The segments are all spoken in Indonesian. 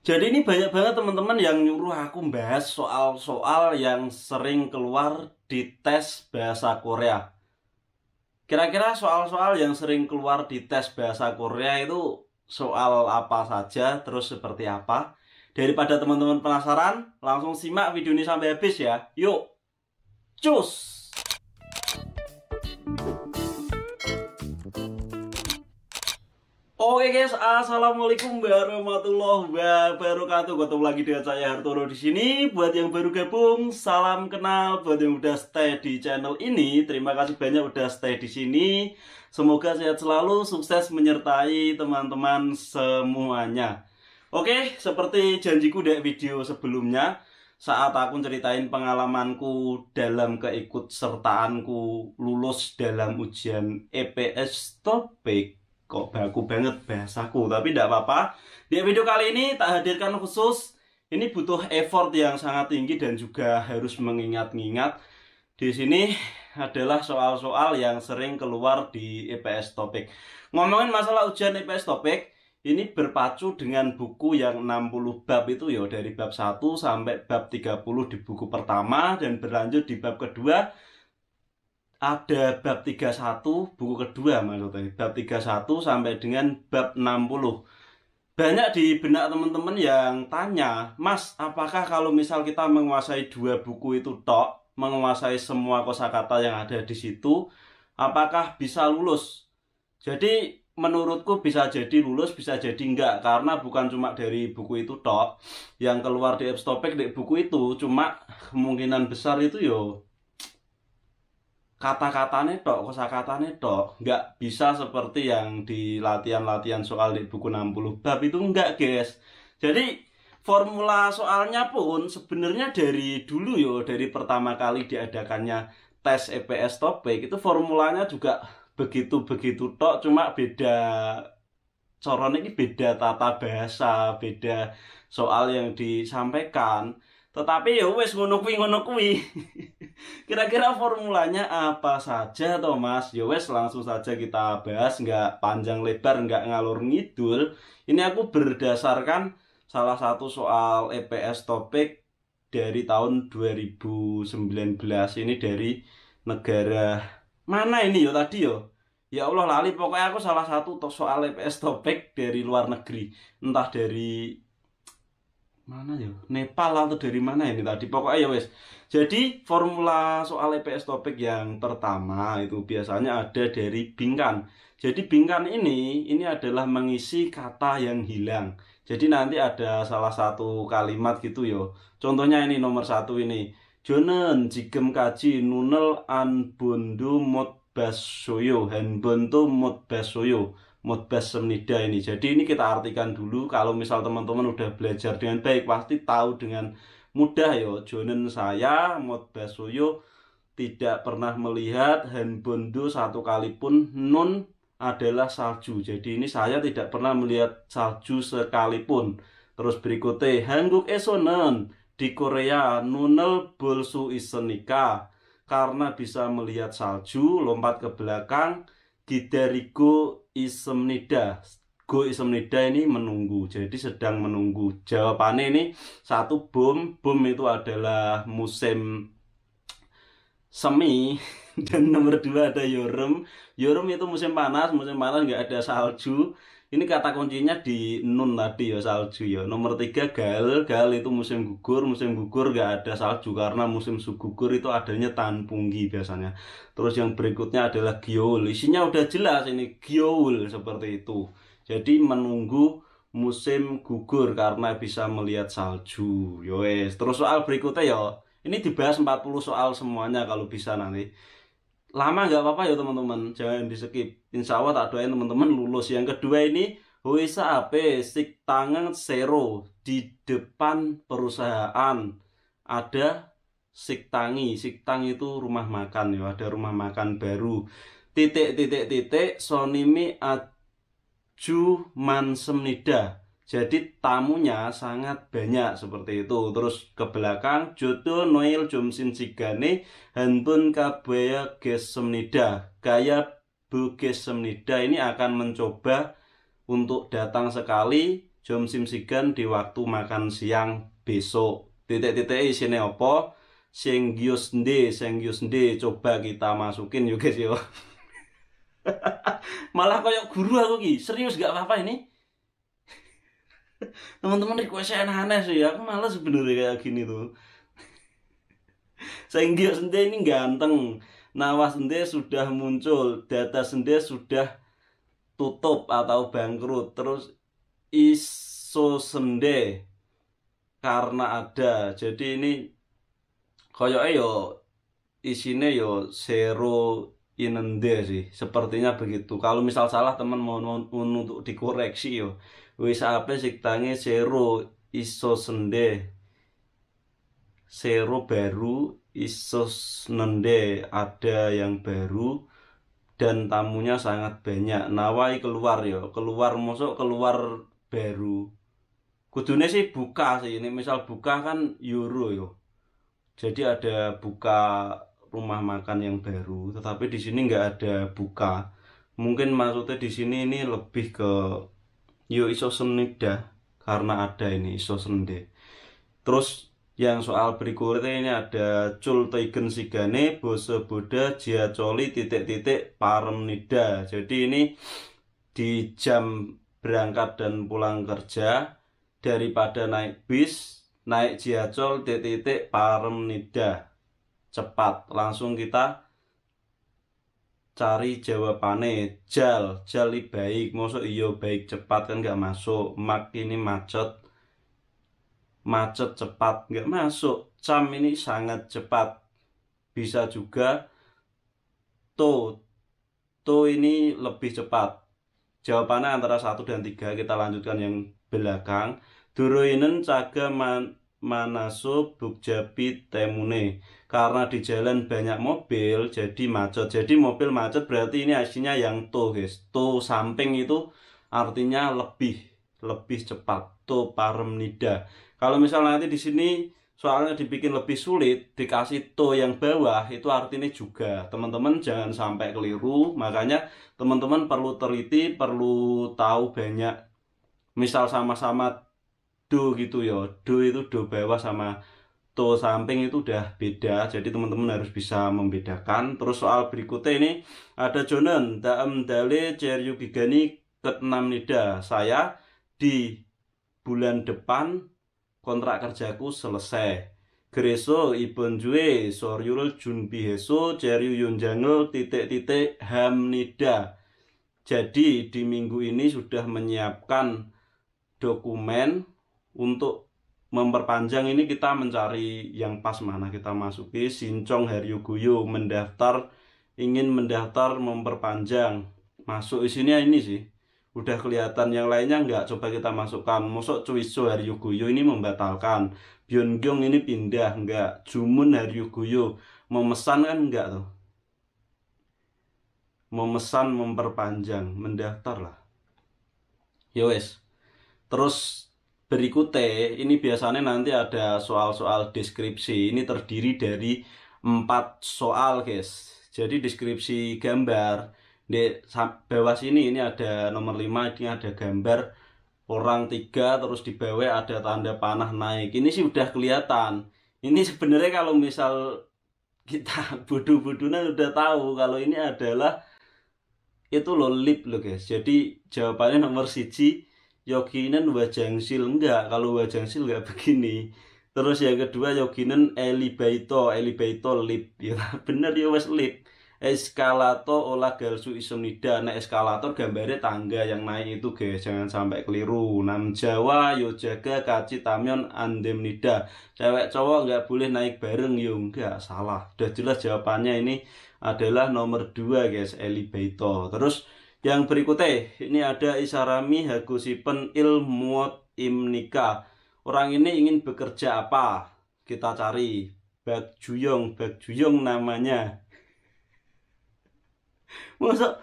Jadi ini banyak banget teman-teman yang nyuruh aku bahas soal-soal yang sering keluar di tes bahasa Korea. Kira-kira soal-soal yang sering keluar di tes bahasa Korea itu soal apa saja, terus seperti apa? Daripada teman-teman penasaran, langsung simak video ini sampai habis ya. Yuk, cus! Oke guys, assalamualaikum warahmatullahi wabarakatuh. Ketemu lagi dengan saya Hartono di sini. Buat yang baru gabung, salam kenal. Buat yang udah stay di channel ini, terima kasih banyak udah stay di sini. Semoga sehat selalu, sukses menyertai teman-teman semuanya. Oke, seperti janjiku di video sebelumnya, saat aku ceritain pengalamanku dalam keikutsertaanku lulus dalam ujian EPS topik. Kok baku banget bahasaku, tapi tidak apa-apa. Di video kali ini tak hadirkan khusus. Ini butuh effort yang sangat tinggi dan juga harus mengingat-ingat. Di sini adalah soal-soal yang sering keluar di EPS topik. Ngomongin masalah ujian EPS topik, ini berpacu dengan buku yang 60 bab itu ya, dari bab 1 sampai bab 30 di buku pertama dan berlanjut di bab kedua. Ada bab 31 buku kedua maksudnya, bab 31 sampai dengan bab 60. Banyak di benak teman-teman yang tanya, Mas, apakah kalau misal kita menguasai dua buku itu tok, menguasai semua kosakata yang ada di situ, apakah bisa lulus? Jadi menurutku bisa jadi lulus, bisa jadi enggak, karena bukan cuma dari buku itu tok yang keluar di topik di buku itu, cuma kemungkinan besar itu yo kata-katanya tok, kosakatanya tok, nggak bisa seperti yang di latihan-latihan soal di buku 60 bab itu enggak, guys. Jadi formula soalnya pun sebenarnya dari dulu yo, dari pertama kali diadakannya tes EPS topik itu formulanya juga begitu-begitu tok, cuma beda corone ini, beda tata bahasa, beda soal yang disampaikan. Tetapi ya wes ngono kuwi. Kira-kira formulanya apa saja toh Mas? Ya wes langsung saja kita bahas, nggak panjang lebar, nggak ngalur ngidul. Ini aku berdasarkan salah satu soal EPS topik dari tahun 2019. Ini dari negara mana ini yo tadi yo? Ya Allah lali, pokoknya aku salah satu soal EPS topik dari luar negeri. Entah dari mana ya, Nepal atau dari mana ini tadi, pokoknya ya wes. Jadi formula soal EPS topik yang pertama itu biasanya ada dari Bingkan. Jadi Bingkan ini adalah mengisi kata yang hilang. Jadi nanti ada salah satu kalimat gitu yo, contohnya ini nomor satu ini, Jonen jigem kaji nunel an bundu mot basoyo hanbonto mot basoyo Modbas Semnida ini. Jadi ini kita artikan dulu. Kalau misal teman-teman udah belajar dengan baik, pasti tahu dengan mudah yo. Jonen saya, Modbas Soyo tidak pernah melihat Hanbondo satu kali pun. Nun adalah salju. Jadi ini saya tidak pernah melihat salju sekalipun. Terus berikutnya Hanguk Esonen di Korea Nunel Bolsu Isenika, karena bisa melihat salju. Lompat ke belakang, Gidarigo Isemnida. Go Isemnida ini menunggu, jadi sedang menunggu. Jawabannya ini satu, bom. Bom itu adalah musim semi. Dan nomor dua ada Yorem. Yorem itu musim panas nggak ada salju. Ini kata kuncinya di nun tadi ya, salju ya. Nomor tiga Gal. Gal itu musim gugur nggak ada salju, karena musim gugur itu adanya Tanpunggi biasanya. Terus yang berikutnya adalah Gyeol. Isinya udah jelas ini, Gyeol seperti itu. Jadi menunggu musim gugur karena bisa melihat salju. Yowes. Terus soal berikutnya ya, ini dibahas 40 soal semuanya kalau bisa nanti. Lama nggak apa-apa ya teman-teman, jangan di skip. Insya Allah tak doain teman-teman lulus. Yang kedua ini, Hoisa Ape Sik Tangan Sero. Di depan perusahaan ada Siktangi. Siktang itu rumah makan ya, ada rumah makan baru. Titik Sonimi Aju Mansemnida. Jadi tamunya sangat banyak seperti itu. Terus ke belakang, Jodo Noel Jomsin Sigane Hanbun Kabaya Gesemnida. Gaya Bu Gesemnida ini akan mencoba untuk datang sekali. jom simsigan di waktu makan siang besok. Titik-titik isine apa? Senggyus ndi, coba kita masukin yuk guys yo. Malah koyok guru aku ki, serius gak apa-apa ini. Teman-teman requestnya aneh-aneh sih, aku malah sebenarnya kayak gini tuh. Senggio Sende ini ganteng, Nawas Sende sudah muncul, Data Sende sudah tutup atau bangkrut, terus Iso Sende karena ada. Jadi ini koyoknya yo isinya yo Zero Inende sih, sepertinya begitu. Kalau misal salah teman mau untuk dikoreksi yo. Wis apa sih tangi Zero Iso Sende. Zero baru, Isos Nende ada yang baru, dan tamunya sangat banyak. Nawai keluar ya, keluar masuk keluar baru. Kudune sih buka sih, ini misal buka kan euro yo. Jadi ada buka rumah makan yang baru, tetapi di sini nggak ada buka. Mungkin maksudnya di sini ini lebih ke yo Isos Nida karena ada ini Isos Nende. Terus yang soal berikutnya ini ada Cul Teigen Sigane Bose Boda Jiacoli titik-titik Parem Nida. Jadi ini di jam berangkat dan pulang kerja, daripada naik bis, naik Jiacol titik-titik Parem Nida. Cepat, langsung kita cari jawabannya. Jali baik, masuk iyo baik cepat kan nggak masuk. Mak ini macet cepat nggak masuk. Cam ini sangat cepat, bisa juga. To ini lebih cepat. Jawabannya antara 1 dan 3. Kita lanjutkan yang belakang. Duroinen caga manaso bukjapi temune. Karena di jalan banyak mobil jadi macet. Jadi mobil macet berarti ini aslinya yang to guys. To samping itu artinya lebih cepat. To parem nida. Kalau misalnya nanti di sini soalnya dibikin lebih sulit, dikasih to yang bawah, itu artinya juga. Teman-teman jangan sampai keliru, makanya teman-teman perlu teliti, perlu tahu banyak. Misal sama-sama do gitu ya, do itu do bawah sama to samping itu udah beda, jadi teman-teman harus bisa membedakan. Terus soal berikutnya ini ada Jonen, daem dale ceryu gigani ke-6 nida. Saya di bulan depan kontrak kerjaku selesai. Greso ibon jue soryul junbiheso ceryu yunjangel titik-titik hamnida. Jadi di minggu ini sudah menyiapkan dokumen untuk memperpanjang. Ini kita mencari yang pas mana kita masuki. Sincong Haryuguyo ingin mendaftar memperpanjang. Masuk isinya ini sih. Udah kelihatan, yang lainnya enggak. Coba kita masukkan. Mosok Cuiso Haryuguyo ini membatalkan. Byongyong ini pindah, enggak. Jumun Haryuguyo memesan kan enggak tuh. Memesan memperpanjang, mendaftar lah. Yowes. Terus berikutnya ini biasanya nanti ada soal-soal deskripsi. Ini terdiri dari 4 soal guys. Jadi deskripsi gambar. Di bawah sini ini ada nomor 5, ini ada gambar orang 3, terus di bawah ada tanda panah naik. Ini sih udah kelihatan. Ini sebenarnya kalau misal kita bodoh-bodohnya udah tahu kalau ini adalah itu loh lip loh guys. Jadi jawabannya nomor 1 Yoginen Wajangsil. Enggak, kalau Wajangsil enggak begini. Terus yang kedua Yoginen Elibaito lip. Ya bener ya wes lip. Eskalator olah galsu isomnida. Nah eskalator gambarnya tangga yang naik itu guys, jangan sampai keliru. Nam Jawa yo jaga kaci tamyon andemnida. Cewek cowok nggak boleh naik bareng yo. Enggak, salah. Udah jelas jawabannya ini adalah nomor 2 guys, Elibaito. Terus yang berikutnya ini ada Isarami Hagusipen ilmuot imnika. Orang ini ingin bekerja apa? Kita cari. Bak Juyong namanya. Masuk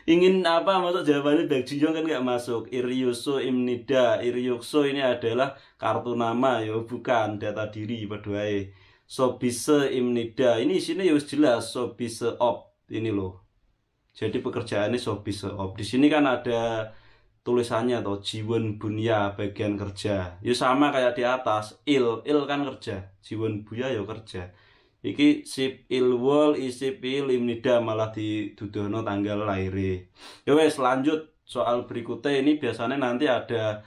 ingin apa, masuk jawabannya Bak Juyong kan nggak masuk. Iryuso imnida. Iryuso ini adalah kartu nama ya, bukan data diri berdoai. Sobise imnida. Ini isinya ya jelas sobise op ini loh. Jadi pekerjaannya sobise op. Di sini kan ada tulisannya atau jiwon bunya bagian kerja. Ya sama kayak di atas, il kan kerja, jiwon buya ya kerja. Iki sip ilwol isip imnida malah didudono tanggal lahire. Ya wes lanjut soal berikutnya ini biasanya nanti ada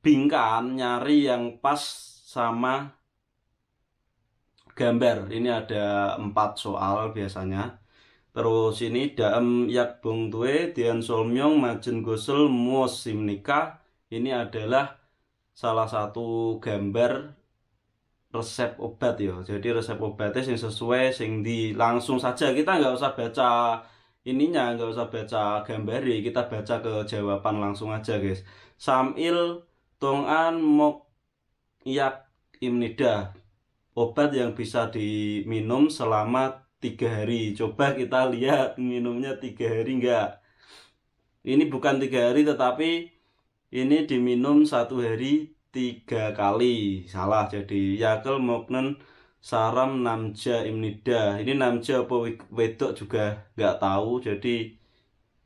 bingkan nyari yang pas sama gambar. Ini ada 4 soal biasanya. Terus ini daem yak bong tue dian solmyong majen gosel musim nikah. Ini adalah salah satu gambar resep obat ya. Jadi resep obatnya sing sesuai sing di langsung saja, kita nggak usah baca ininya, nggak usah baca gambari, kita baca ke jawaban langsung aja guys. Samil tongan mok yak imnida, obat yang bisa diminum selama 3 hari. Coba kita lihat minumnya 3 hari enggak. Ini bukan 3 hari tetapi ini diminum 1 hari 3 kali. Salah, jadi yakel moknen saram namja imnida. Ini namja apa wedok juga enggak tahu, jadi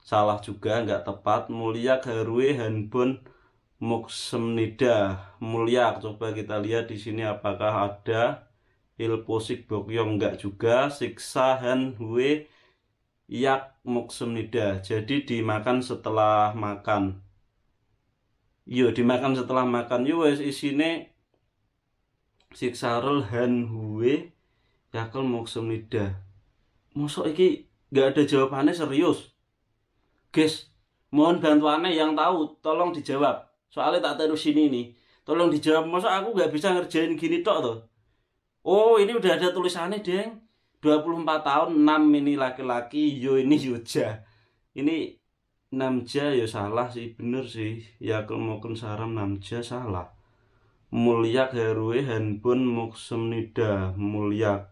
salah juga, enggak tepat. Mulyak harwe hanbon moksemnida. Mulyak, coba kita lihat di sini apakah ada ilposik bokyong, enggak juga. Siksahan hue yak moksemnida, jadi dimakan setelah makan. Yo dimakan setelah makan. Yo wes isine siksarel han hue yakal moksemnida. Mosok iki enggak ada jawabannya, serius guys. Mohon bantuannya yang tahu, tolong dijawab. Soalnya tak terus sini nih, tolong dijawab. Masa aku nggak bisa ngerjain gini tok tuh. Oh, ini udah ada tulisannya, Deng. 24 tahun, 6 ini laki-laki, yo ini Yuja. Ini namja ya salah sih, bener sih. Ya kelmokun saram namja salah. Mulyak herwe hanbun moksemnida, mulyak.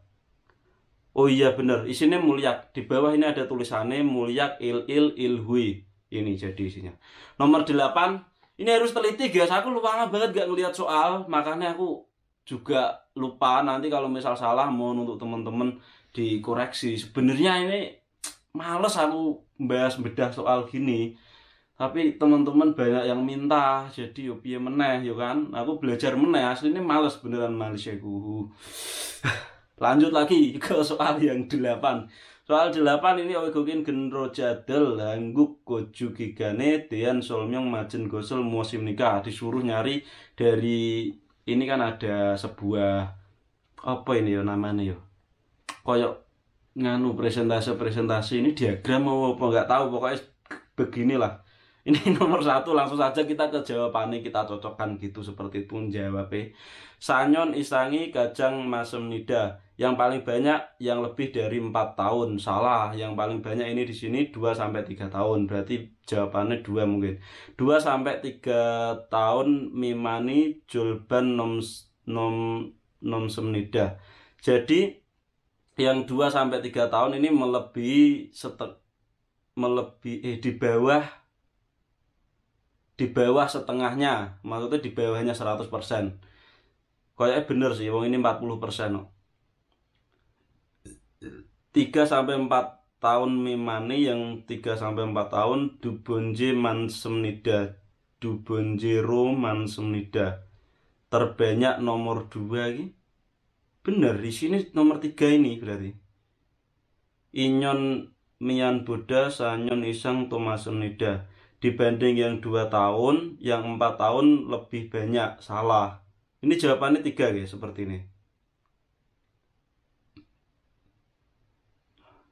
Oh iya bener, isinya mulyak. Di bawah ini ada tulisannya mulyak ilhui. Ini jadi isinya. Nomor 8. Ini harus teliti guys. Aku lupa banget gak ngeliat soal, makanya aku juga lupa. Nanti kalau misal salah mohon untuk teman-teman dikoreksi. Sebenarnya ini males aku bahas bedah soal gini, tapi teman-teman banyak yang minta, jadi yo piye meneh yo kan. Aku belajar meneh, aslinya males, beneran males aku. Lanjut lagi ke soal yang 8. Soal 8 ini oegokin genro jadel hangguk goju gigane dean solmyong majen gosel musim nikah. Disuruh nyari dari ini kan ada sebuah apa ini ya namanya ya, koyok nganu presentasi ini diagram apa nggak tahu, pokoknya beginilah. Ini nomor 1, langsung saja kita ke jawabannya, kita cocokkan gitu seperti itu jawabnya. Sanyon isangi kajang masem nida, yang paling banyak yang lebih dari 4 tahun. Salah, yang paling banyak ini di sini 2-3 tahun. Berarti jawabannya 2 mungkin. 2-3 tahun mimani julban nom semnida. Jadi yang 2-3 tahun ini melebihi di bawah setengahnya, maksudnya di bawahnya 100%. Kayaknya bener sih, wong ini 40%. 3-4 tahun mimani, yang 3-4 tahun dubonje mansemnida, dubonjero mansemnida. Terbanyak nomor 2 ini. Bener, di sini nomor 3 ini berarti. Inyon mian boda sanyon isang tomasemnida. Dibanding yang 2 tahun, yang 4 tahun lebih banyak. Salah. Ini jawabannya 3 guys, seperti ini.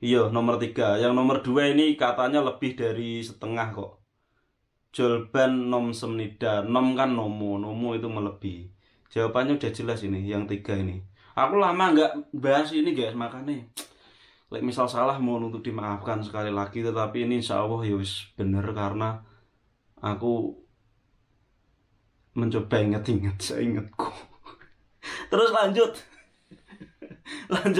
Iya, nomor 3. Yang nomor 2 ini katanya lebih dari setengah kok. Jolban nom semnida. Nom kan nomo itu melebihi. Jawabannya udah jelas ini, yang 3 ini. Aku lama nggak bahas ini guys, makanya misal salah mohon untuk dimaafkan sekali lagi. Tetapi ini insya Allah ya wis bener, karena aku mencoba inget-inget seingatku. Terus lanjut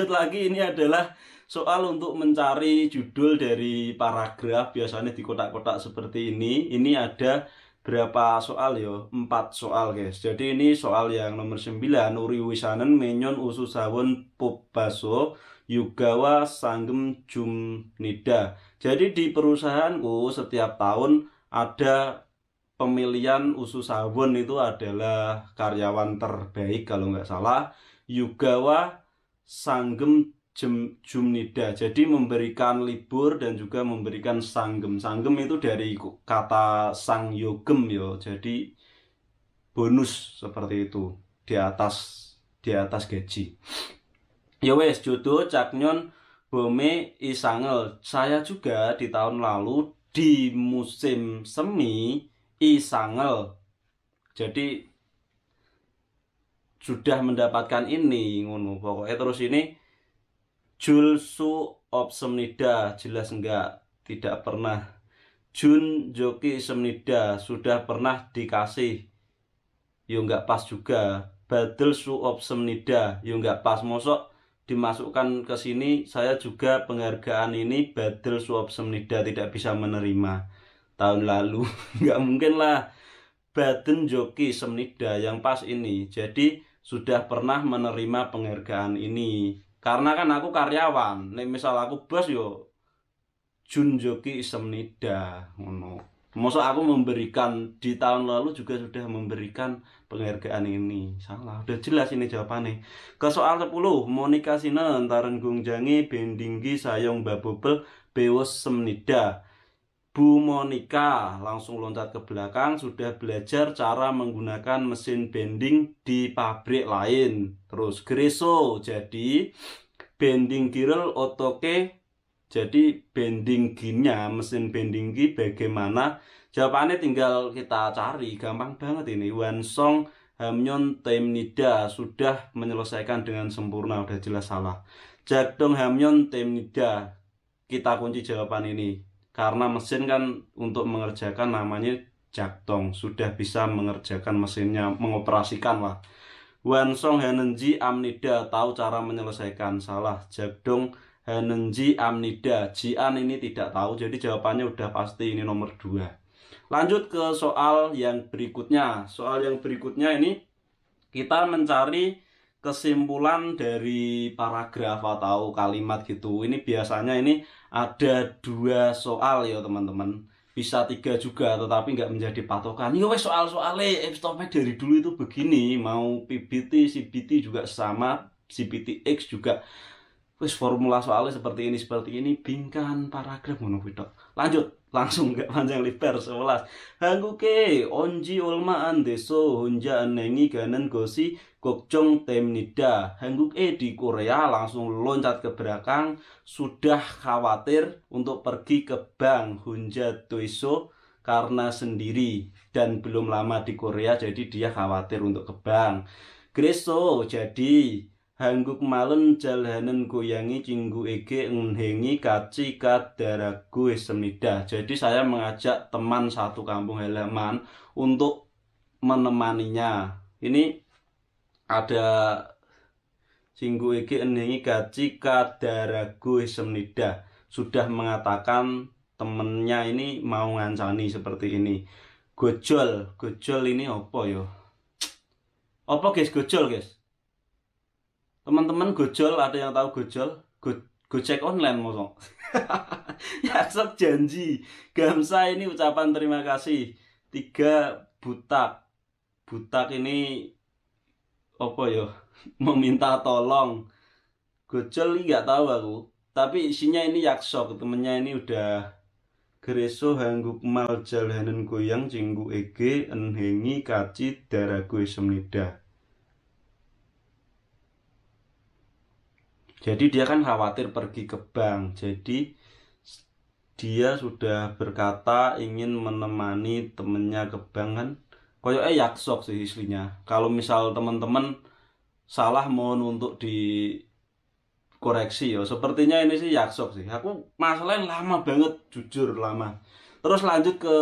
lagi, ini adalah soal untuk mencari judul dari paragraf. Biasanya di kotak-kotak seperti ini. Ini ada berapa soal ya? 4 soal guys. Jadi ini soal yang nomor 9. Uri wisanen menyon ususawon pobaso yugawa sanggem jumnida. Jadi di perusahaanku setiap tahun ada pemilihan Ususawon itu adalah karyawan terbaik kalau nggak salah. Yugawa Sanggem Jumnida. Jadi memberikan libur dan juga memberikan sanggem. Sanggem itu dari kata sang yogem yo. Jadi bonus seperti itu di atas gaji. Ya wes jodoh Caknyon Bome Isangel. Saya juga di tahun lalu di musim semi Isangel. Jadi sudah mendapatkan ini ngono. Pokoknya terus ini Julsu Opsemnida jelas enggak, tidak pernah. Jun Joki Semnida sudah pernah dikasih, yo enggak pas juga. Badel Su Opsemnida yo enggak pas, mosok dimasukkan ke sini. Saya juga penghargaan ini Badel Su Opsemnida tidak bisa menerima tahun lalu. Enggak mungkin lah. Baden Joki Semnida yang pas ini. Jadi sudah pernah menerima penghargaan ini. Karena kan aku karyawan. Nek misal aku bos yo Jun Joki Semnida ngono. Masa aku memberikan di tahun lalu juga sudah memberikan penghargaan ini. Salah, udah jelas ini jawabannya. Ke soal 10, Monika Sinen Tarenggung Jangi Bendinggi Sayong Babobel Bewos Semnida. Bu Monika langsung loncat ke belakang, sudah belajar cara menggunakan mesin bending di pabrik lain. Terus Greso, jadi bending girl otoke, jadi bending ginya, mesin bending gi bagaimana? Jawabannya tinggal kita cari, gampang banget ini. Wansong Hamnyon Temnida sudah menyelesaikan dengan sempurna, udah jelas salah. Jagdong Hamnyon Temnida, kita kunci jawaban ini. Karena mesin kan untuk mengerjakan namanya Jagdong, sudah bisa mengerjakan mesinnya, mengoperasikan lah. Wansong Hanenji Amnida tahu cara menyelesaikan, salah. Jagdong Hanenji Amnida, Jian ini tidak tahu, jadi jawabannya udah pasti ini nomor 2. Lanjut ke soal yang berikutnya. Soal yang berikutnya ini kita mencari kesimpulan dari paragraf atau kalimat gitu. Ini biasanya ini ada 2 soal ya teman-teman. Bisa 3 juga tetapi nggak menjadi patokan. Ya wes soal-soalnya stopnya dari dulu itu begini. Mau PBT, CBT juga sama, CBTX juga. Wes formula soalnya seperti ini bingkan paragraf ngono kuwi tok. Lanjut, langsung gak panjang lebar 11. Hangguke onji olmaan deso honja anengi ganen gosi kokjong temnida. Hangguke di Korea langsung loncat ke belakang, sudah khawatir untuk pergi ke bank Honja Doiso karena sendiri dan belum lama di Korea, jadi dia khawatir untuk ke bank. Greso, jadi Hangguk malen jalhanen goyangi cinggu ege ngenhengi kaci kadaragu semida. Jadi saya mengajak teman satu kampung halaman untuk menemaninya. Ini ada cinggu ege ngenhengi kaci kadaragu semida. Sudah mengatakan temennya ini mau ngancani seperti ini. Gojol, gojol ini apa yo? Apa guys gojol guys? Teman-teman gojol, ada yang tahu gojol? Gojek online mosok. Yaksek janji. Gamsa ini ucapan terima kasih. 3 butak. Butak ini apa ya? Meminta tolong. Gojol ini nggak tahu aku. Tapi isinya ini yaksok. Temennya ini udah Greso hangguk mal jalhanen goyang cinggu ege enhengi kaci daragu semnida. Jadi dia kan khawatir pergi ke bank. Jadi dia sudah berkata ingin menemani temennya ke bank kan. Koyoknya yaksok sih islinya. Kalau misal teman-teman salah mohon untuk dikoreksi ya. Sepertinya ini sih yaksok sih. Aku masalahnya lama banget, jujur lama. Terus lanjut ke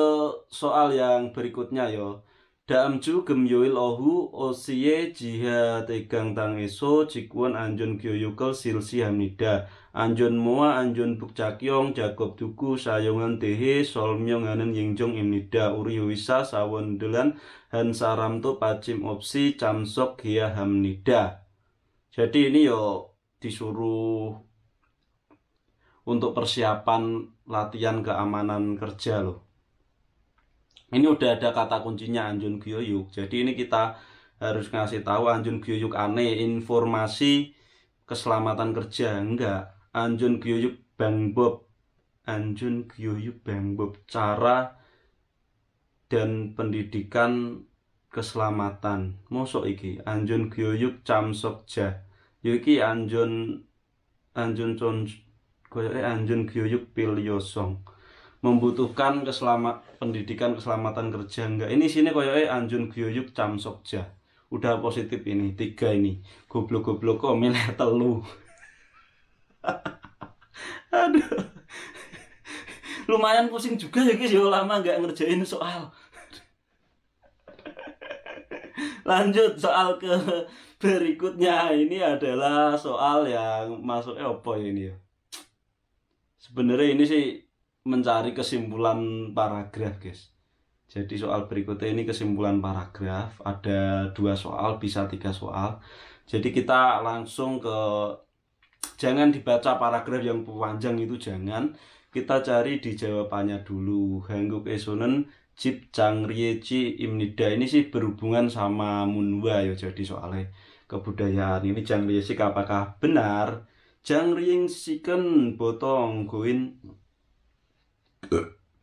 soal yang berikutnya ya. Daamju gemyoil ohu osiye jiha tegang tang eso jikuan anjon gyoyukel silsi hamnida anjon moa anjon bukcakyong jakob duku sayongan tehe solmyong hanen yingjong imnida uriwisa sawondelan hansaramto pacim opsi camsok hia hamnida. Jadi ini yo disuruh untuk persiapan latihan keamanan kerja loh. Ini udah ada kata kuncinya Anjun Gyoyuk. Jadi ini kita harus ngasih tahu Anjun Gyoyuk aneh, informasi keselamatan kerja. Enggak. Anjun Gyoyuk Bang Bob. Anjun Gyoyuk Bang Bob. Cara dan pendidikan keselamatan. Mosok iki Anjun Gyoyuk Cham Sokja. Iki Anjun Anjun Chon koyoke Anjun Gyoyuk Pilyosong. Membutuhkan pendidikan keselamatan kerja. Enggak, ini sini koyoke Anjun Gyoyuk Cham Sokja. Udah positif ini, 3 ini. Goblok-goblok kok milih telu. Aduh. Lumayan pusing juga ya guys, ya lama nggak ngerjain soal. Lanjut soal ke berikutnya. Ini adalah soal yang masuknya apa ini ya? Sebenarnya ini sih mencari kesimpulan paragraf guys. Jadi soal berikutnya ini kesimpulan paragraf. Ada 2 soal, bisa 3 soal. Jadi kita langsung ke, jangan dibaca paragraf yang panjang itu, jangan. Kita cari di jawabannya dulu. Hangguk esonen Jip Jangrieci Imnida. Ini sih berhubungan sama Munhwa ya, jadi soalnya kebudayaan. Ini Jangrieci apakah benar? Jangrieciken botong goin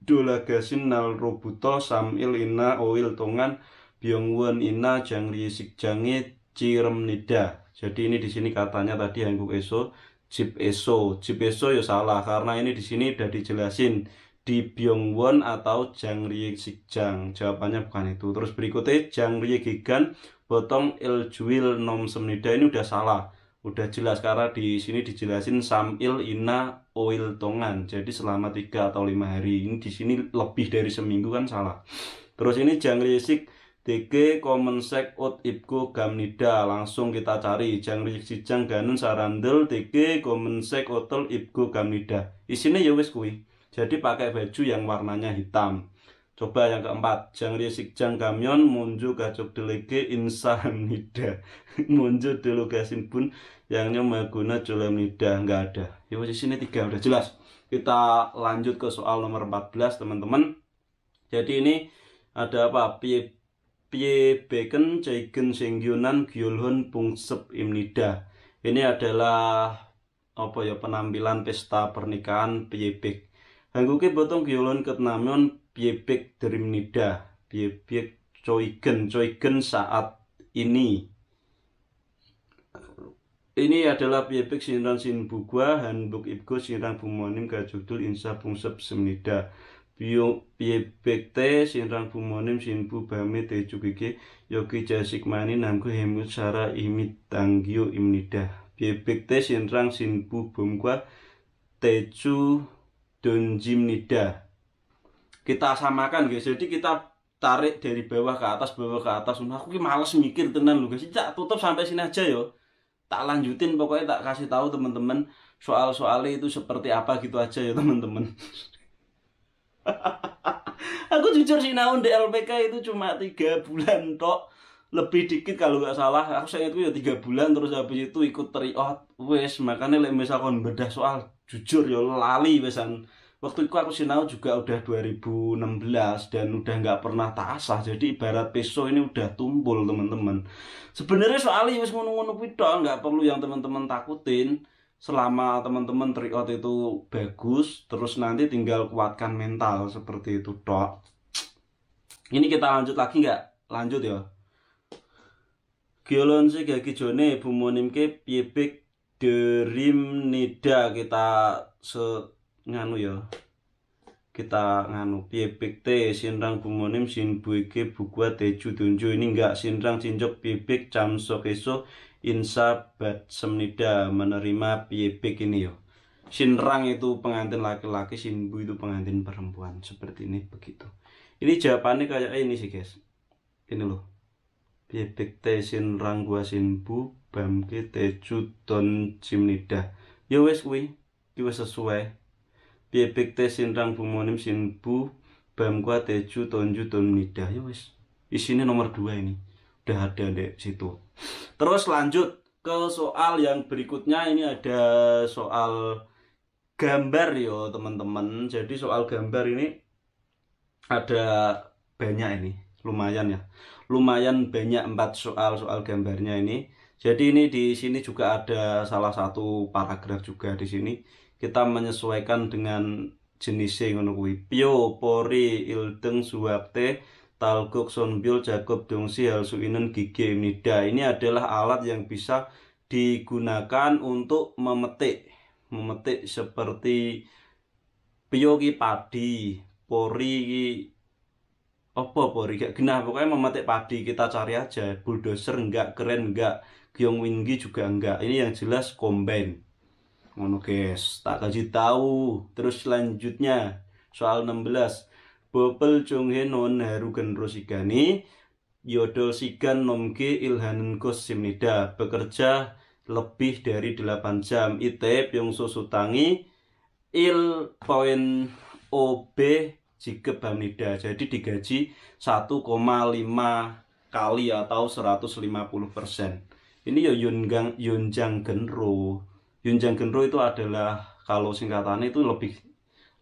dolagasin nal robuto samil ina oil tongan byongwon ina Jangrieci jange ciremnida. Jadi ini di sini katanya tadi hangguk eso Jip eso ya salah karena ini di sini udah dijelasin di Byongwon atau Jangriexikjang. Jawabannya bukan itu. Terus berikutnya Jangriexikgan botong iljuil nom semnida, ini udah salah. Udah jelas karena di sini dijelasin samil ina oil tongan. Jadi selama 3 atau 5 hari. Ini di sini lebih dari seminggu kan salah. Terus ini Jangriexik DG Komensek Ut Ibku Gamnida. Langsung kita cari Jangriexikjang ganun sarandel DG Komensek Otel Ibku Gamnida. Isinya ya wis kuwi. Jadi pakai baju yang warnanya hitam. Coba yang keempat, Jangriexikjang Gamyon munju gacok delege insamnida. Munju delogasin bun yangnya maguna jolamnida. Nggak ada. Ya wis sini 3 udah jelas. Kita lanjut ke soal nomor 14 teman-teman. Jadi ini ada apa? Piebeken Jaigen Sengyonan Gyolhon Pungsep Imnida. Ini adalah apa ya, penampilan pesta pernikahan Piebek. Hangguke botong Gyolhon ketnamyon Piebek Derimnida. Piebek Coigen saat ini. Ini adalah Piebek Sinran Sinbugwa Hanbuk Ibgo Sinran Bumonim Gajudul Insa Pungsep Semnida. Piebek te Sinran Bumonim Sinbu Bame Tejugike Yogi Jasikmani Nanggu Hemut Sara Imit Tanggyo Imnida. Piebek te Sinran Sinbu Bumgwa Teju Donjimnida. Kita samakan guys, jadi kita tarik dari bawah ke atas. Nah, aku males mikir tenan lu guys. Tak tutup sampai sini aja yo. Tak lanjutin, pokoknya tak kasih tahu teman-teman soal-soalnya itu seperti apa gitu aja ya teman-teman. Aku jujur sinau di LPK itu cuma 3 bulan tok, lebih dikit kalau nggak salah. Aku saya itu ya 3 bulan, terus habis itu ikut tryout wes. Makanya misalkan bedah soal jujur ya lali wesan. Waktu itu aku sinau juga udah 2016 dan udah nggak pernah tak asah. Jadi ibarat peso ini udah tumpul teman-teman. Sebenarnya soalnya wes ngono-ngono kuwi tok, nggak perlu yang teman-teman takutin. Selama teman-teman tryout itu bagus, terus nanti tinggal kuatkan mental seperti itu tok. Ini kita lanjut lagi nggak? Lanjut ya. Gyolhon si gagi jone bumonimke Piebek Derimnida. Kita nganu ya, kita nganu Piebek te Sinrang Bumonim Sinbuike Bugwa Teju Dunju. Ini enggak, Sinrang Cinjok Piebek Camsok Eso Insa Bat Semnida. Menerima Piebek ini yo. Sinrang itu pengantin laki-laki, Sinbu itu pengantin perempuan. Seperti ini begitu. Ini jawabannya kayak ini sih guys. Ini loh. Piebek te Sinrang gua Sinbu Bamke Teju Don Jimnida. Yo wes kuwi, iki wis sesuai. Piebek te Sinrang Bumonim Sinbu Bamgwa Teju Tonju Tonmnida. Ya wis. Isinya nomor 2 ini. Udah ada di situ. Terus lanjut ke soal yang berikutnya. Ini ada soal gambar yo teman-teman. Jadi soal gambar ini ada banyak ini, lumayan ya. Lumayan banyak 4 soal gambarnya ini. Jadi ini di sini juga ada salah satu paragraf juga di sini. Kita menyesuaikan dengan jenisnya ngono kuwi. Pyo, pori, ildeng, suwakte, talgok, sonbyul, jakob, dongsi, halsuinen, gige, nida. Ini adalah alat yang bisa digunakan untuk memetik. Memetik seperti pyo ki padi, pori ki apa pori gak genah, pokoknya memetik padi. Kita cari aja bulldozer enggak, keren enggak, giong winggi juga enggak. Ini yang jelas combine. Ngono guys, tak kasih tahu. Terus selanjutnya soal 16. Bopel Jonghe non haru genro sigani yodol sigan nomge ilhanen kos simnida. Bekerja lebih dari 8 jam. Ite pyongso sutangi il poin OB jika Bamnida. Jadi digaji 1,5 kali atau 150%. Ini ya Yunjang Genro. Yunjang Genro itu adalah, kalau singkatannya itu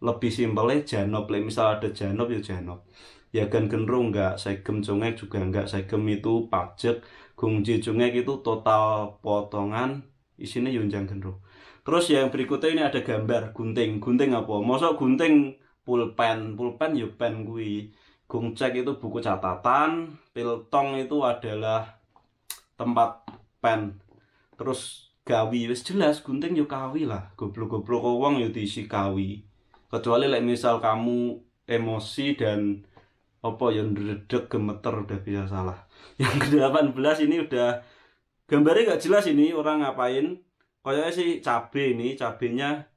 lebih simpelnya Janop. Misal ada Janop ya Janop. Ya kan Genro enggak, Segem Congek juga enggak. Segem itu pajak, Gongji Congek itu total potongan, isinya Yunjang Genro. Terus yang berikutnya ini ada gambar gunting. Gunting apa? Mosok gunting pulpen. Pulpen ya pen kuwi. Gongcek itu buku catatan, piltong itu adalah tempat pen. Terus gawi, wis jelas gunting yo kawi lah. Goblok-goblok wong yo diisi kawi. Kecuali misal kamu emosi dan apa yang ndredeg gemeter udah bisa salah. Yang ke-18 ini udah gambarnya gak jelas, ini orang ngapain. Kayaknya sih cabe, ini cabenya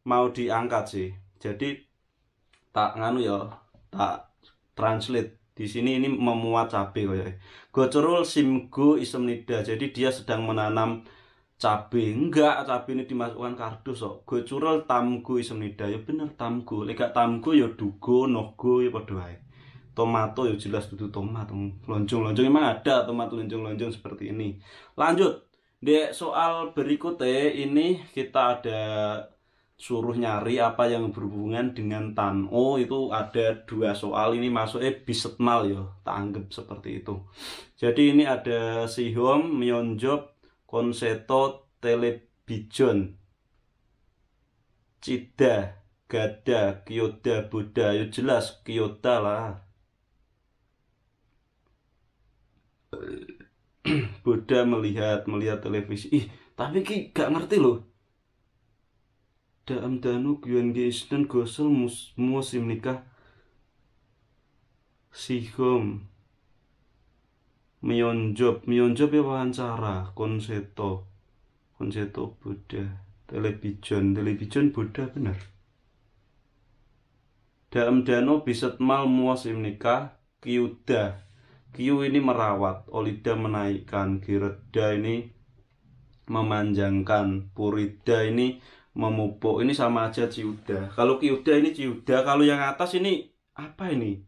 mau diangkat sih. Jadi tak nganu ya, tak translate. Di sini ini memuat cabe kayaknya. Gocorul simgo isemnida. Jadi dia sedang menanam cabe. Enggak, cabe ini dimasukkan kardus kok. Gocorul tamgo isemnida. Ya bener tamgo. Lek tamgo ya dugo, nogo ya padha wae. Tomato ya jelas dudu tomat. Lonjong-lonjong emang ada tomat lonjong-lonjong seperti ini. Lanjut. Di soal berikutnya ini kita ada suruh nyari apa yang berhubungan dengan tan. Oh, itu ada 2 soal ini masuknya bisetmal ya, tak anggap seperti itu. Jadi ini ada Sihom, Myeonjob, Konseto, Telebijon, Cida, Gada, Kyoda, Buddha. Ya jelas Kyoda lah. Buddha melihat televisi. Ih, tapi ki gak ngerti loh. Daam danu gyuan geisden gosel musim nikah Sihom Myeonjob ya wawancara. Konseto Buddha, telebijon Buddha benar. Daam danu bisetmal musim nikah Kyuda. Kyu ini merawat, Olida menaikkan, Gireda ini memanjangkan, Purida ini memupuk. Ini sama aja Ciuda. Kalau Kyuda ini Ciuda, kalau yang atas ini apa ini?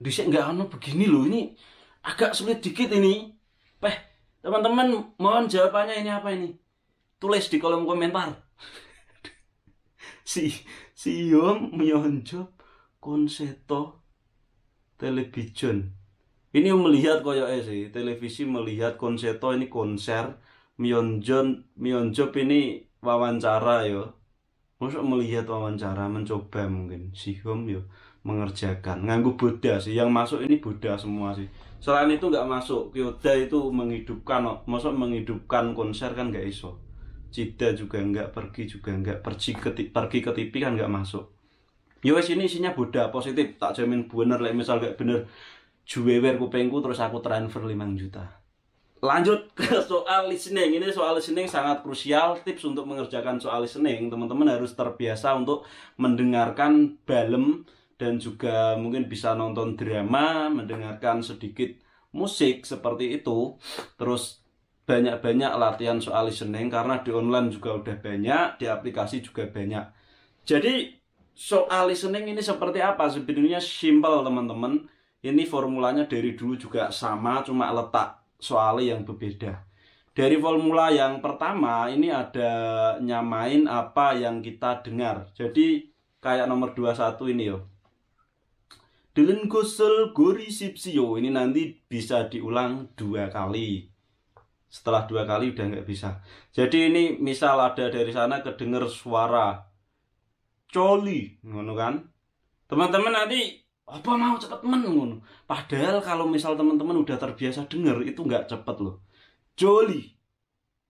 Disini nggak anu begini loh, ini agak sulit dikit ini. Teman-teman mohon jawabannya ini apa ini? Tulis di kolom komentar. Sihom Myeonjob Konseto Telebijon. Ini melihat koyoknya sih, televisi melihat, Konseto ini konser, Myeonjob ini wawancara yo. Maksud melihat wawancara, mencoba mungkin. Sihom yo mengerjakan. Nganggu Buddha sih, yang masuk ini Buddha semua sih. Selain itu nggak masuk. Kyoda itu menghidupkan, maksud menghidupkan konser kan nggak iso. Cida juga nggak, pergi juga nggak, pergi ke TV kan nggak masuk. Yo ini isinya Buddha positif, tak jamin bener. Misal gak bener juwewer kupengku terus aku transfer 5 juta. Lanjut ke soal listening. Ini soal listening sangat krusial. Tips untuk mengerjakan soal listening, teman-teman harus terbiasa untuk mendengarkan balem dan juga mungkin bisa nonton drama, mendengarkan sedikit musik seperti itu. Terus banyak-banyak latihan soal listening karena di online juga udah banyak, di aplikasi juga banyak. Jadi soal listening ini seperti apa? Sebenarnya simpel teman-teman. Ini formulanya dari dulu juga sama, cuma letak soalnya yang berbeda. Dari formula yang pertama ini ada nyamain apa yang kita dengar. Jadi kayak nomor 21 ini yo. Delen gosel gori sipsio. Ini nanti bisa diulang 2 kali. Setelah 2 kali udah nggak bisa. Jadi ini misal ada dari sana kedenger suara coli, ngono kan? Teman-teman nanti apa mau cepet men ngono. Padahal kalau misal teman-teman udah terbiasa denger itu nggak cepet loh. Joli.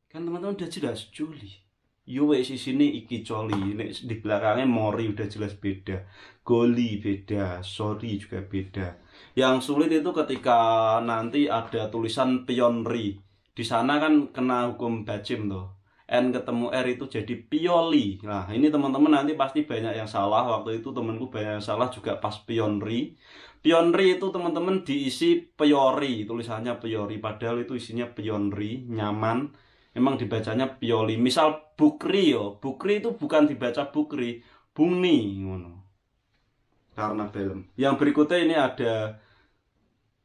Kan teman-teman udah jelas joli. Yo wes sini iki coli, nek di belakangnya mori udah jelas beda. Goli beda, sorry juga beda. Yang sulit itu ketika nanti ada tulisan pionri. Di sana kan kena hukum bacim tuh. N ketemu R itu jadi pioli. Nah, ini teman-teman nanti pasti banyak yang salah. Waktu itu temanku banyak yang salah juga pas pionri. Pionri itu teman-teman diisi piori, tulisannya piori. Padahal itu isinya pionri, nyaman. Memang dibacanya pioli. Misal bukri yo, bukri itu bukan dibaca bukri, bungni ngono. Karena film. Yang berikutnya ini ada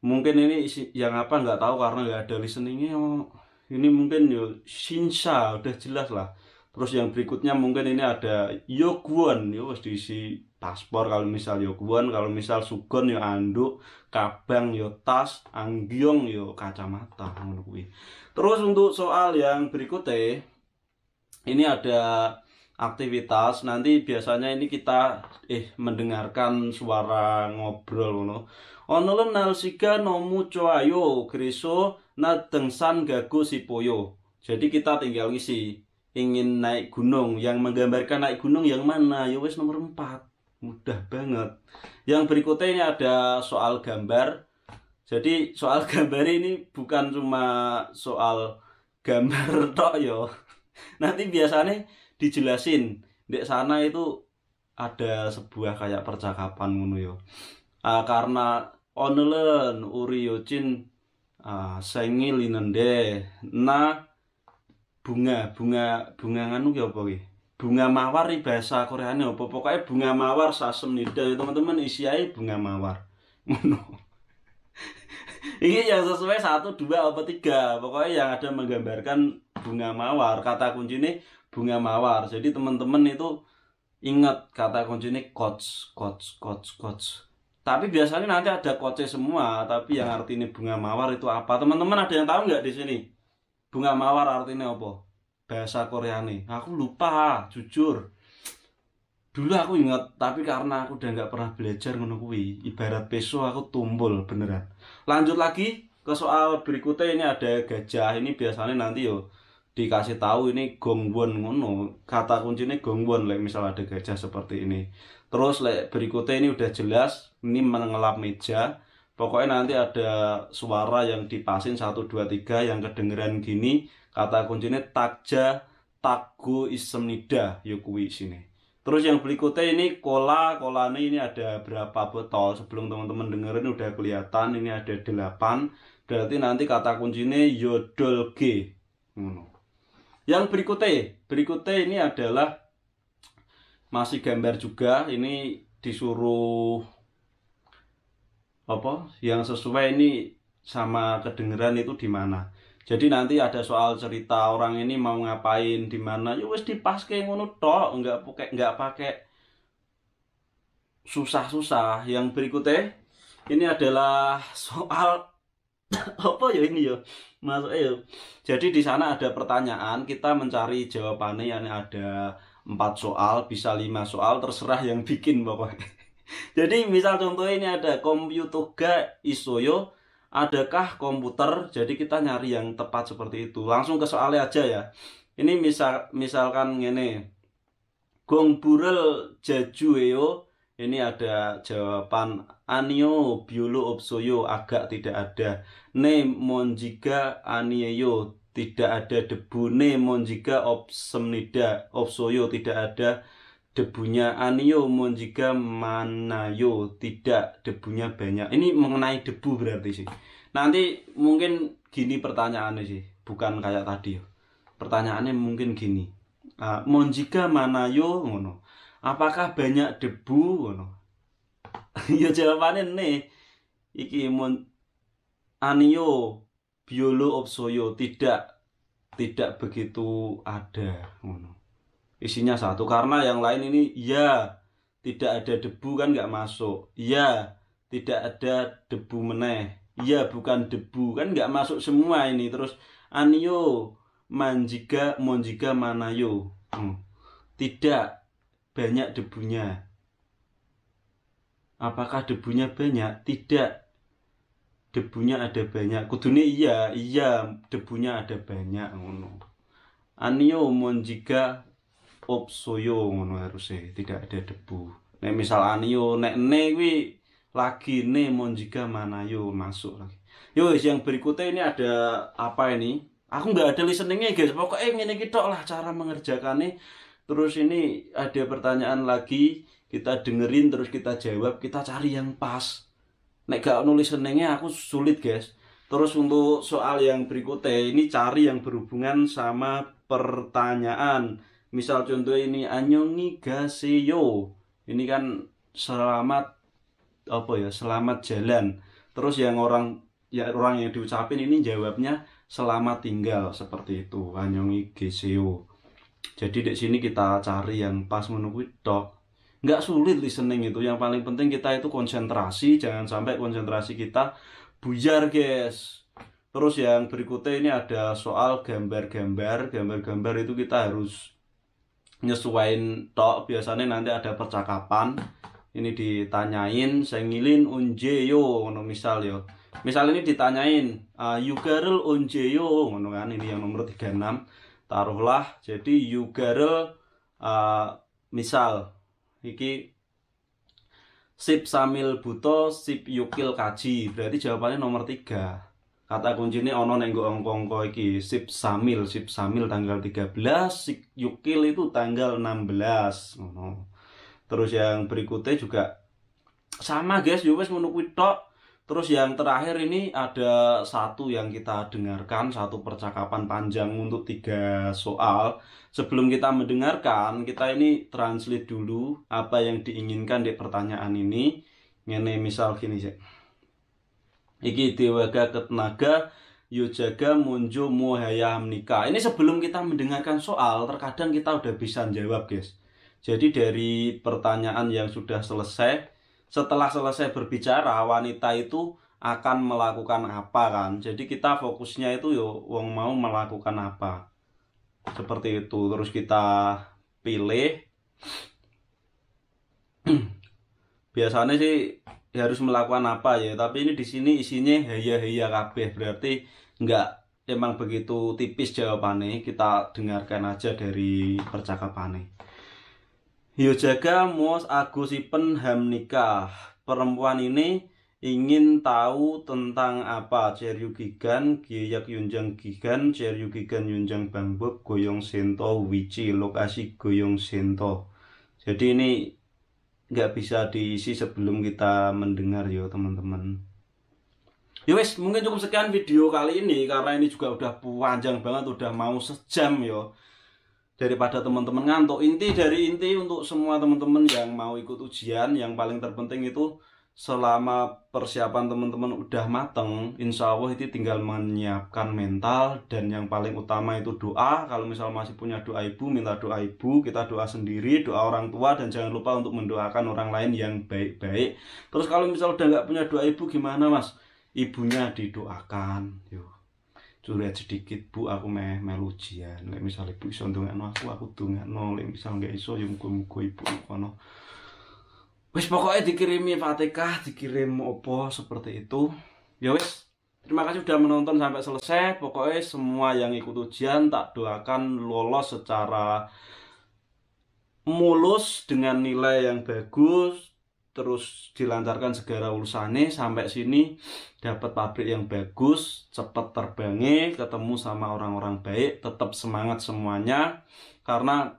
mungkin ini isi yang apa nggak tahu karena nggak ada listeningnya. Ini mungkin yo Shinsha udah jelas lah. Terus yang berikutnya mungkin ini ada Yoguan, yo harus diisi paspor kalau misal Yoguan, kalau misal Sugon yo anduk, kabang yo tas, anggyong yo kacamata ngono kuwi. Terus untuk soal yang berikutnya ini ada aktivitas nanti biasanya ini kita mendengarkan suara ngobrol ngono. Onolen nalsika nomu coayo griso nadengsan gago sipoyo. Jadi kita tinggal ngisi ingin naik gunung, yang menggambarkan naik gunung yang mana? Ya wes nomor 4. Mudah banget. Yang berikutnya ini ada soal gambar. Jadi soal gambar ini bukan cuma soal gambar tok yo. Nanti biasanya dijelasin di sana itu ada sebuah kayak percakapan ngono yo. Karena onelen uri yocin sengi linende na bunga nganu ki apa ki? Bunga mawar di bahasa Koreane apa? Pokoknya bunga mawar sasem nida teman-teman isi aja bunga mawar. Ngono. Ini yang sesuai 1, 2, apa 3. Pokoknya yang ada menggambarkan bunga mawar. Kata kunci ini bunga mawar. Jadi teman-teman itu ingat kata kunci ini coach. Tapi biasanya nanti ada coach semua. Tapi yang artinya bunga mawar itu apa? Teman-teman ada yang tahu nggak di sini? Bunga mawar artinya apa? Bahasa Koreane. Aku lupa, jujur. Dulu aku ingat, tapi karena aku udah nggak pernah belajar ngono kuwi, ibarat peso aku tumbul beneran. Lanjut lagi ke soal berikutnya, ini ada gajah. Ini biasanya nanti yo dikasih tahu ini gongwon ngono. Kata kuncinya gongwon, misal ada gajah seperti ini. Terus berikutnya ini udah jelas, ini mengelap meja. Pokoknya nanti ada suara yang dipasin 1, 2, 3 yang kedengeran gini. Kata kuncinya takja tagu isemnida yo kuwi sini. Terus yang berikutnya ini kolanya ini ada berapa botol. Sebelum teman-teman dengerin udah kelihatan ini ada 8. Berarti nanti kata kuncinya yodol G. Yang berikutnya ini adalah masih gambar juga. Ini disuruh apa? Yang sesuai ini sama kedengeran itu di mana. Jadi nanti ada soal cerita orang ini mau ngapain di mana, ya wis dipaske ngono tok, enggak pakai susah-susah. Yang berikutnya ini adalah soal apa ya ini ya? Masuk ya. Jadi di sana ada pertanyaan, kita mencari jawabannya, yang ada 4 soal, bisa 5 soal, terserah yang bikin pokoknya. Jadi misal contohnya ini ada komputer ga isoyo, adakah komputer? Jadi kita nyari yang tepat seperti itu. Langsung ke soalnya aja ya. Ini misalkan ngene. Gongburel jajueo. Ini ada jawaban anio biolo opsoyo, agak tidak ada. Ne monjiga anieyo, tidak ada debu. Ne monjiga opsemnida opsoyo, tidak ada debunya. Anio monjiga manayo, tidak, debunya banyak. Ini mengenai debu berarti sih. Nanti mungkin gini pertanyaannya sih, bukan kayak tadi. Pertanyaannya mungkin gini. Monjiga manayo ngono. Apakah banyak debu ngono? Ya jawabannya nih. Iki anio biolo opsoyo, tidak begitu ada ngono. Isinya 1, karena yang lain ini ya tidak ada debu kan nggak masuk, ya tidak ada debu meneh. Iya, bukan debu, kan nggak masuk semua ini. Terus anio manjiga monjiga manayo. Tidak banyak debunya. Apakah debunya banyak? Tidak. Debunya ada banyak. Kudune iya, debunya ada banyak ngono. Anio monjiga opsoyo ngono harusnya, tidak ada debu. Nek misal anio nek ne kuwi lagi ne monjiga manayo masuk lagi. Yo yang berikutnya ini ada apa ini? Aku nggak ada listeningnya guys. Pokoknya ngene iki tok lah cara mengerjakannya. Terus ini ada pertanyaan lagi, kita dengerin terus kita jawab, kita cari yang pas. Nek gak nulis listeningnya aku sulit guys. Terus untuk soal yang berikutnya ini cari yang berhubungan sama pertanyaan. Misal contoh ini annyeonghaseyo. Ini kan selamat apa ya? Selamat jalan. Terus yang orang yang diucapin ini jawabnya selamat tinggal seperti itu. Annyeonghaseyo. Jadi di sini kita cari yang pas menunggu tok. Nggak sulit listening itu. Yang paling penting kita itu konsentrasi, jangan sampai konsentrasi kita buyar guys. Terus yang berikutnya ini ada soal gambar-gambar. Gambar-gambar itu kita harus nyesuaiin tok. Biasanya nanti ada percakapan. Ini ditanyain, sengilin unjeyo ngono misal yo. Misal ini ditanyain, yugarel unjeyo ngono kan, ini yang nomor 36. Taruhlah jadi yugarel misal iki sip samil buto sip yukil kaji, berarti jawabannya nomor 3. Kata kuncinya ono neng angka-angka iki sip samil tanggal 13, sip yukil itu tanggal 16 ngono. Terus yang berikutnya juga sama guys, yo wis ngono kuwi tok. Terus yang terakhir ini ada satu yang kita dengarkan, satu percakapan panjang untuk 3 soal. Sebelum kita mendengarkan, kita ini translate dulu apa yang diinginkan di pertanyaan ini. Ngene misal gini sih. Iki dewaga ketenaga yojaga munjo mohayam nikah. Ini sebelum kita mendengarkan soal, terkadang kita udah bisa jawab guys. Jadi dari pertanyaan yang sudah selesai, setelah selesai berbicara, wanita itu akan melakukan apa kan. Jadi kita fokusnya itu yo wong mau melakukan apa. Seperti itu. Terus kita pilih. Biasanya sih harus melakukan apa ya, tapi ini di sini isinya haya kabeh. Berarti emang begitu tipis jawabannya. Kita dengarkan aja dari percakapannya. Yojaga mos agusipen ham nikah. Perempuan ini ingin tahu tentang apa? Ceryugigan, giyak yunjang gigan, ceryugigan yunjang bangbob, goyong sento, wici, lokasi goyong sento. Jadi ini nggak bisa diisi sebelum kita mendengar ya teman-teman. Ya wes, mungkin cukup sekian video kali ini karena ini juga udah panjang banget, udah mau sejam ya. Daripada teman-teman ngantuk, inti untuk semua teman-teman yang mau ikut ujian, yang paling terpenting itu selama persiapan teman-teman udah mateng, insya Allah itu tinggal menyiapkan mental. Dan yang paling utama itu doa. Kalau misal masih punya doa ibu, minta doa ibu, kita doa sendiri, doa orang tua, dan jangan lupa untuk mendoakan orang lain yang baik-baik. Terus kalau misal udah nggak punya doa ibu gimana mas? Ibunya didoakan. Yuk, curhat sedikit, bu aku melu ujian. Lek misal ibu iso ndongakno aku ndongakno. Lek misal nggak iso ya muga-muga ibu kono. Wis pokoknya dikirimi Fatihah, dikirim opo seperti itu. Ya wis. Terima kasih sudah menonton sampai selesai. Pokoknya semua yang ikut ujian tak doakan lolos secara mulus dengan nilai yang bagus. Terus dilancarkan segala urusannya sampai sini, dapat pabrik yang bagus, cepat terbangnya, ketemu sama orang-orang baik, tetap semangat semuanya. Karena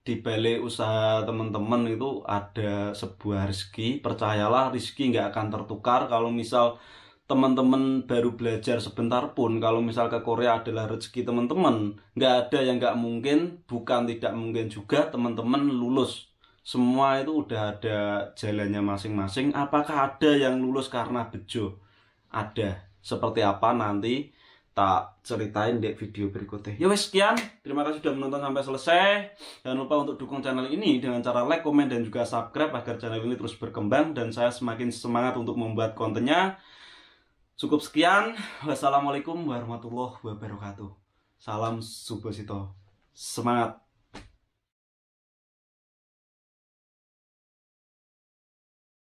di balik usaha teman-teman itu ada sebuah rezeki. Percayalah, rezeki nggak akan tertukar. Kalau misal teman-teman baru belajar sebentar pun, kalau misal ke Korea adalah rezeki teman-teman, nggak ada yang nggak mungkin. Bukan tidak mungkin juga teman-teman lulus. Semua itu udah ada jalannya masing-masing. Apakah ada yang lulus karena bejo? Ada. Seperti apa nanti tak ceritain di video berikutnya. Ya wes, sekian. Terima kasih sudah menonton sampai selesai. Jangan lupa untuk dukung channel ini dengan cara like, komen, dan juga subscribe agar channel ini terus berkembang dan saya semakin semangat untuk membuat kontennya. Cukup sekian. Wassalamualaikum warahmatullahi wabarakatuh. Salam Subosito. Semangat.